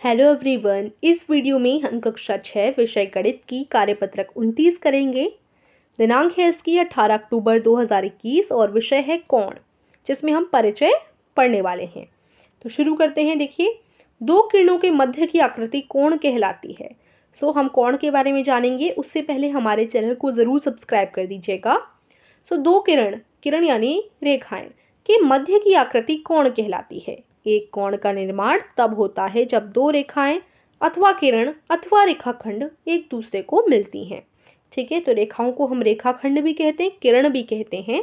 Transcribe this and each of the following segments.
Hello everyone, इस video में हम कक्षा 6 विषय गणित की कार्यपत्रक 29 करेंगे। दिनांक है इसकी 18 अक्टूबर 2021 और विषय है कोण, जिसमें हम परिचय पढ़ने वाले हैं। तो शुरू करते हैं। देखिए, दो किरणों के मध्य की आकृति कोण कहलाती है। हम कोण के बारे में जानेंगे। उससे पहले हमारे चैनल को जरूर सब्सक्राइब कर दीजिएगा। दो किरण यानी रेखाएं के मध्य की आकृति कोण कहलाती है। एक कोण का निर्माण तब होता है जब दो रेखाएं अथवा किरण अथवा रेखाखंड एक दूसरे को मिलती हैं। ठीक है, तो रेखाओं को हम रेखाखंड भी कहते हैं, किरण भी कहते हैं।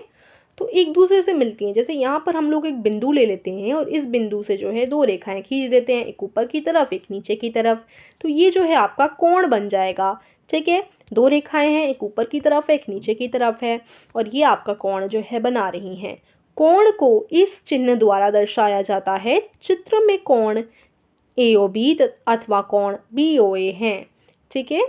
तो एक दूसरे से मिलती हैं। जैसे यहाँ पर हम लोग एक बिंदु ले लेते हैं और इस बिंदु से जो है दो रेखाएं खींच देते हैं, एक ऊपर की तरफ एक नीचे की तरफ। तो ये जो है आपका कोण बन जाएगा। ठीक है, दो रेखाएं हैं, एक ऊपर की तरफ है एक नीचे की तरफ है, और ये आपका कोण जो है बना रही हैं। कोण को इस चिन्ह द्वारा दर्शाया जाता है। चित्र में कोण AOB अथवा कोण BOA है। ठीक है,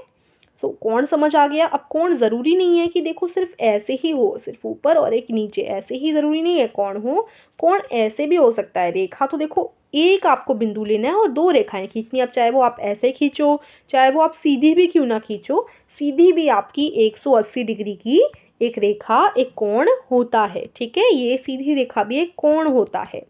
कोण समझ आ गया। अब कोण जरूरी नहीं है कि देखो सिर्फ ऐसे ही हो, सिर्फ ऊपर और एक नीचे, ऐसे ही जरूरी नहीं है कोण हो। कोण ऐसे भी हो सकता है। रेखा तो देखो, एक आपको बिंदु लेना है और दो रेखाएं खींचनी। अब चाहे वो आप ऐसे खींचो, चाहे वो आप सीधी भी क्यों ना खींचो, सीधी भी आपकी 180 डिग्री की एक रेखा एक कोण होता है। ठीक है, ये सीधी रेखा भी एक कोण होता है।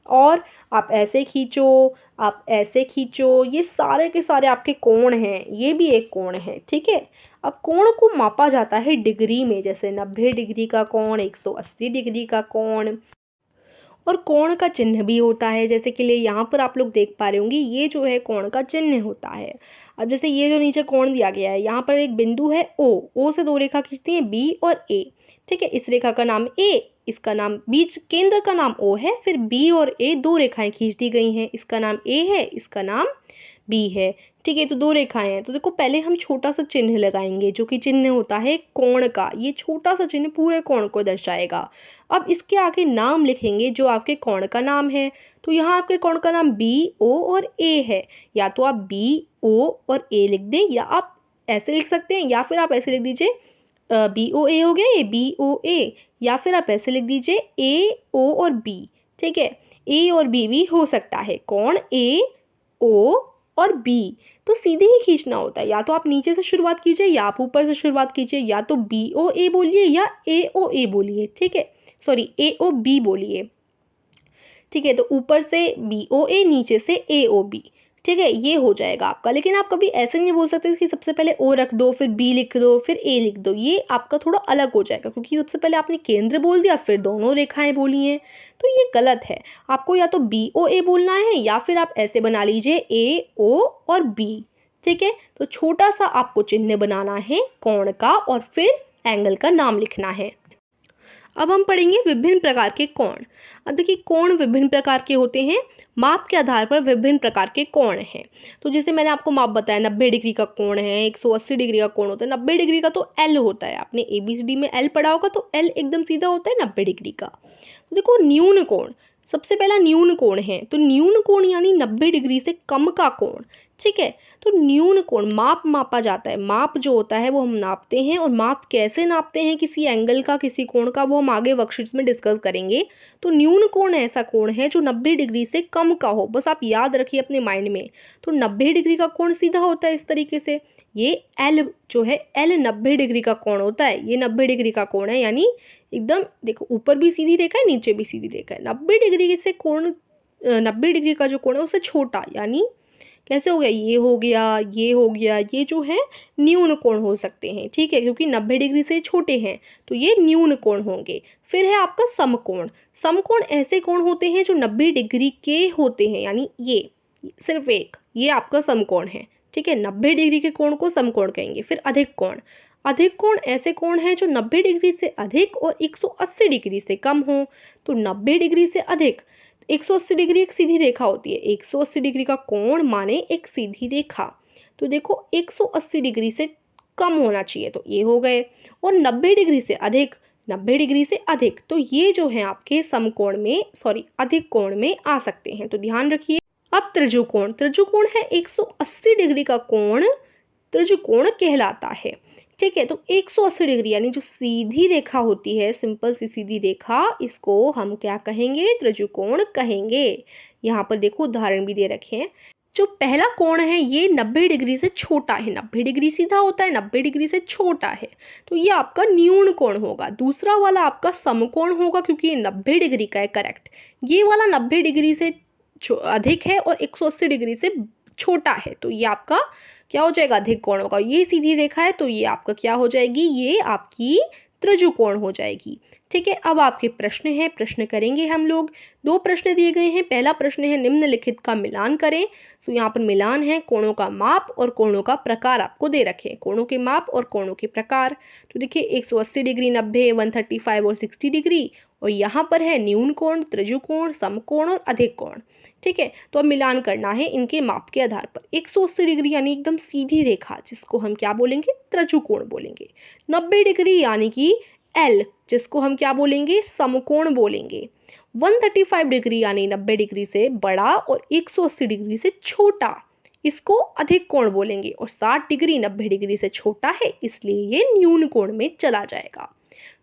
और आप ऐसे खींचो, आप ऐसे खींचो, ये सारे के सारे आपके कोण हैं, ये भी एक कोण है। ठीक है, अब कोण को मापा जाता है डिग्री में, जैसे 90 डिग्री का कोण, 180 डिग्री का कोण। और कोण का चिन्ह भी होता है, जैसे कि लिए यहाँ पर आप लोग देख पा रहे होंगे, ये जो है कोण का चिन्ह होता है। अब जैसे ये जो नीचे कोण दिया गया है, यहाँ पर एक बिंदु है O से दो रेखा खींचती हैं B और A। ठीक है, इस रेखा का नाम A, इसका नाम, बीच केंद्र का नाम O है, फिर B और A दो रेखाएं खींच दी गई हैं, इसका नाम A है, इसका नाम B है। ठीक है, तो दो रेखाएं हैं। तो देखो, पहले हम छोटा सा चिन्ह लगाएंगे, जो कि चिन्ह होता है कोण का। ये छोटा सा चिन्ह पूरे कोण को दर्शाएगा। अब इसके आगे नाम लिखेंगे जो आपके कोण का नाम है। तो यहाँ आपके कोण का नाम BO और A है। या तो आप BO और A लिख दें, या आप ऐसे लिख सकते हैं, या फिर आप ऐसे लिख दीजिए BOA हो गया ये BOA, या फिर आप ऐसे लिख दीजिए AO और B। ठीक है, A और B भी हो सकता है। कोण AO और B तो सीधे ही खींचना होता है। या तो आप नीचे से शुरुआत कीजिए, या आप ऊपर से शुरुआत कीजिए, या तो BOA बोलिए या AOA बोलिए। ठीक है, सॉरी AOB बोलिए। ठीक है, तो ऊपर से BOA, नीचे से AOB। ठीक है, ये हो जाएगा आपका। लेकिन आप कभी ऐसे नहीं बोल सकते कि सबसे पहले O रख दो, फिर B लिख दो, फिर A लिख दो। ये आपका थोड़ा अलग हो जाएगा, क्योंकि सबसे पहले आपने केंद्र बोल दिया, फिर दोनों रेखाएं बोली हैं, तो ये गलत है। आपको या तो BOA बोलना है, या फिर आप ऐसे बना लीजिए AO और B। ठीक है, तो छोटा सा आपको चिन्ह बनाना है कोण का, और फिर एंगल का नाम लिखना है। अब हम पढ़ेंगे विभिन्न प्रकार के कोण। अब देखिए, कोण विभिन्न प्रकार के होते हैं। माप के आधार पर विभिन्न प्रकार के कोण हैं। तो जैसे मैंने आपको माप बताया, 90 डिग्री का कोण है, 180 डिग्री का कोण होता है। 90 डिग्री का तो L होता है, आपने ABCD में L पढ़ा होगा, तो L एकदम सीधा होता है 90 डिग्री का। तो देखो, न्यून कोण, सबसे पहला न्यून कोण है। तो न्यून कोण यानी 90 डिग्री से कम का कोण। ठीक है, तो न्यून कोण मापा जाता है। माप जो होता है वो हम नापते हैं, और माप कैसे नापते हैं किसी एंगल का, किसी कोण का, वो हम आगे वर्कशीट्स में डिस्कस करेंगे। तो न्यून कोण ऐसा कोण है जो 90 डिग्री से कम का हो। बस आप याद रखिए अपने माइंड में। तो 90 डिग्री का कोण सीधा होता है इस तरीके से। ये L जो है, L 90 डिग्री का कोण होता है। ये 90 डिग्री का कोण है, यानी एकदम देखो, ऊपर भी सीधी रेखा है, नीचे भी सीधी रेखा है। 90 डिग्री से कोण, 90 डिग्री का जो कोण है उससे छोटा, यानी कैसे हो गया, ये हो गया, ये हो गया, ये जो है न्यून कोण हो सकते हैं। ठीक है, क्योंकि 90 डिग्री से छोटे हैं, तो ये न्यून कोण होंगे। फिर है आपका समकोण। समकोण ऐसे कोण होते हैं जो 90 डिग्री के होते हैं, यानी ये सिर्फ एक, ये आपका समकोण है। ठीक है, 90 डिग्री के कोण को समकोण कहेंगे। फिर अधिक कोण। अधिक कोण ऐसे कोण हैं जो 90 डिग्री से अधिक और 180 डिग्री से कम हो। तो 90 डिग्री से अधिक, 180 डिग्री एक सीधी रेखा होती है। 180 डिग्री का कोण माने एक सीधी रेखा। तो देखो, 180 डिग्री से कम होना चाहिए, तो ये हो गए। और 90 डिग्री से अधिक, 90 डिग्री से अधिक, तो ये जो है आपके समकोण में, सॉरी अधिक कोण में आ सकते हैं। तो ध्यान रखिए। अब त्रिजुकोण। त्रिजुकोण है 180 डिग्री का कोण त्रिजुकोण कहलाता है। ठीक है, तो 180 डिग्री यानी जो सीधी रेखा होती है, सिंपल सी सीधी रेखा, इसको हम क्या कहेंगे, त्रिजुकोण कहेंगे। यहाँ पर देखो उदाहरण भी दे रखे हैं। जो पहला कोण है ये 90 डिग्री से छोटा है, 90 डिग्री सीधा होता है, 90 डिग्री से छोटा है, तो ये आपका न्यून कोण होगा। दूसरा वाला आपका समकोण होगा क्योंकि ये 90 डिग्री का है, करेक्ट। ये वाला 90 डिग्री से अधिक है और 180 डिग्री से छोटा है, तो ये आपका क्या हो जाएगा, अधिक कोण होगा। ये सीधी रेखा है तो ये आपका क्या हो जाएगी, ये आपकी त्रिभुज हो जाएगी। ठीक है, अब आपके प्रश्न है, प्रश्न करेंगे हम लोग। दो प्रश्न दिए गए हैं। पहला प्रश्न है निम्नलिखित का मिलान करें। तो यहाँ पर मिलान है कोणों का माप और कोणों का प्रकार आपको दे रखे हैं, कोणों के माप और कोणों के प्रकार। तो देखिए 180 डिग्री, 90, 135 और 60 डिग्री, और यहाँ पर है न्यून कोण, त्रिभुज, समकोण और अधिक कोण। ठीक है, तो अब मिलान करना है इनके माप के आधार पर। 180 डिग्री यानी एकदम सीधी रेखा, जिसको हम क्या बोलेंगे, त्रिभुज बोलेंगे। 90 डिग्री यानी कि एल, जिसको हम क्या बोलेंगे, समकोण बोलेंगे। 135 डिग्री यानी 90 डिग्री से बड़ा और 180 डिग्री से छोटा, इसको अधिक कोण बोलेंगे। और 60 डिग्री 90 डिग्री से छोटा है, इसलिए ये न्यून कोण में चला जाएगा।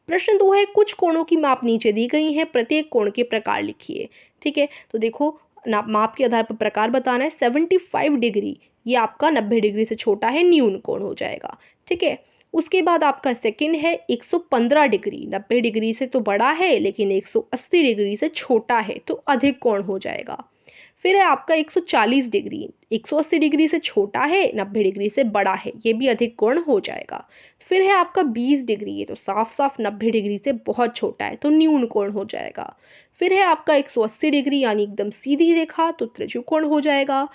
प्रश्न 2 है कुछ कोणों की माप नीचे दी गई है, प्रत्येक कोण के प्रकार लिखिए। ठीक है, तो देखो माप के आधार पर प्रकार बताना है। 75 डिग्री ये आपका 90 डिग्री से छोटा है, न्यून कोण हो जाएगा। ठीक है, उसके बाद आपका सेकंड है 115 डिग्री, 90 डिग्री से तो बड़ा है लेकिन 180 डिग्री से छोटा है, तो अधिक कोण हो जाएगा। फिर है आपका 140 डिग्री, 180 डिग्री से छोटा है, 90 डिग्री से बड़ा है, ये भी अधिक कोण हो जाएगा। फिर है आपका 20 डिग्री, ये तो साफ साफ 90 डिग्री से बहुत छोटा है, तो न्यून कोण हो जाएगा। फिर है आपका 180 डिग्री यानी एकदम सीधी रेखा, तो त्रिभुज हो जाएगा।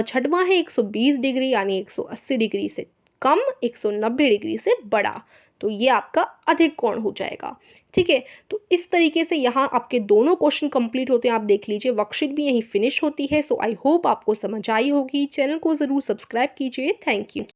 छठवां है 120 डिग्री यानी 180 डिग्री से कम, 190 डिग्री से बड़ा, तो ये आपका अधिक कोण हो जाएगा। ठीक है, तो इस तरीके से यहाँ आपके दोनों क्वेश्चन कंप्लीट होते हैं। आप देख लीजिए, वर्कशीट भी यहीं फिनिश होती है। सो आई होप आपको समझ आई होगी। चैनल को जरूर सब्सक्राइब कीजिए। Thank you.